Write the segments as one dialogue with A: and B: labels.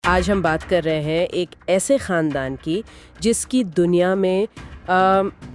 A: आज हम बात कर रहे हैं एक ऐसे ख़ानदान की जिसकी दुनिया में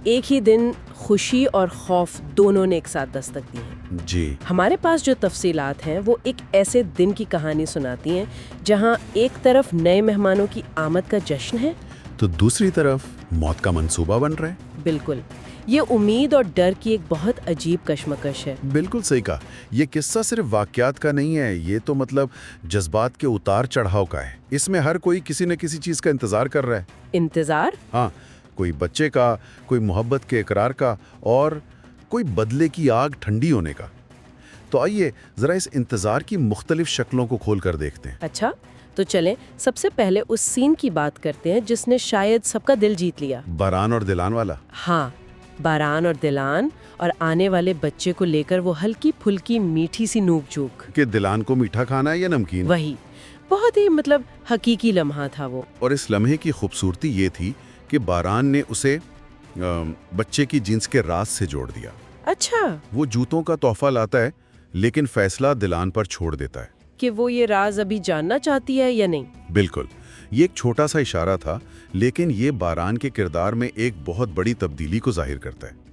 A: एक ही दिन खुशी और खौफ दोनों ने एक साथ दस्तक दी है।
B: जी।
A: हमारे पास जो तफसीलात हैं वो एक ऐसे दिन की कहानी सुनाती हैं जहां एक तरफ नए मेहमानों की आमद का जश्न है
B: तो दूसरी तरफ मौत का मंसूबा बन रहा है।
A: बिल्कुल, ये उम्मीद और डर की एक बहुत अजीब कशमकश है।
B: बिल्कुल सही कहा। ये किस्सा सिर्फ वाकयात का नहीं है, ये तो मतलब जज्बात के उतार चढ़ाव का है। इसमें हर कोई किसी न किसी चीज का इंतजार कर रहा है।
A: इंतजार?
B: हाँ, कोई बच्चे का, कोई मोहब्बत के इकरार का और कोई बदले की आग ठंडी होने का। तो आइए जरा इस इंतजार की मुख्तलिफ शक्लों को खोल कर देखते हैं।
A: अच्छा, तो चलें सबसे पहले उस सीन की बात करते हैं जिसने शायद सबका दिल जीत लिया।
B: बारान और दिलान वाला।
A: हाँ, बारान और दिलान और आने वाले बच्चे को लेकर वो हल्की फुल्की मीठी सी नोक झोंक।
B: कि दिलान को मीठा खाना है या नमकीन।
A: वही, बहुत ही मतलब हकीकी लम्हा था वो।
B: और इस लम्हे की खूबसूरती ये थी कि बारान ने उसे बच्चे की जींस के राज से जोड़ दिया।
A: अच्छा,
B: वो जूतों का तोहफा लाता है लेकिन फैसला दिलान पर छोड़ देता है
A: कि वो ये राज अभी जानना चाहती है या नहीं।
B: बिल्कुल, ये एक छोटा सा इशारा था लेकिन ये बारान के किरदार में एक बहुत बड़ी तब्दीली को जाहिर करता है।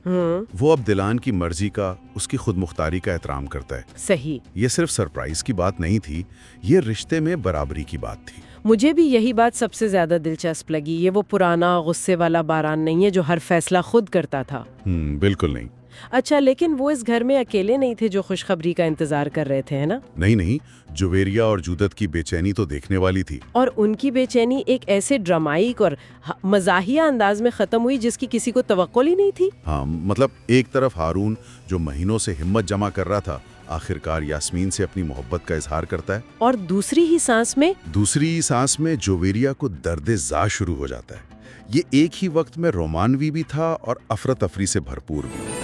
B: वो अब दिलान की मर्जी का, उसकी खुद मुख्तारी का एहतराम करता है।
A: सही।
B: ये सिर्फ सरप्राइज की बात नहीं थी, ये रिश्ते में बराबरी की बात थी।
A: मुझे भी यही बात सबसे ज्यादा दिलचस्प लगी। ये वो पुराना गुस्से वाला बारान नहीं है जो हर फैसला खुद करता था।
B: बिल्कुल नहीं।
A: अच्छा, लेकिन वो इस घर में अकेले नहीं थे जो खुशखबरी का इंतजार कर रहे थे, है ना?
B: नहीं, जुवेरिया और जुदत की बेचैनी तो देखने वाली थी।
A: और उनकी बेचैनी एक ऐसे ड्रामाइक और मजाहिया अंदाज में खत्म हुई जिसकी किसी को तवक्कुल ही नहीं थी।
B: हाँ, मतलब एक तरफ हारून जो महीनों से हिम्मत जमा कर रहा था, आखिरकार यास्मीन से अपनी मोहब्बत का इजहार करता है।
A: और दूसरी ही सांस में
B: जुवेरिया को दर्द-ए-ज़ा शुरू हो जाता है। ये एक ही वक्त में रोमानवी भी था और अफरा तफरी से भरपूर भी।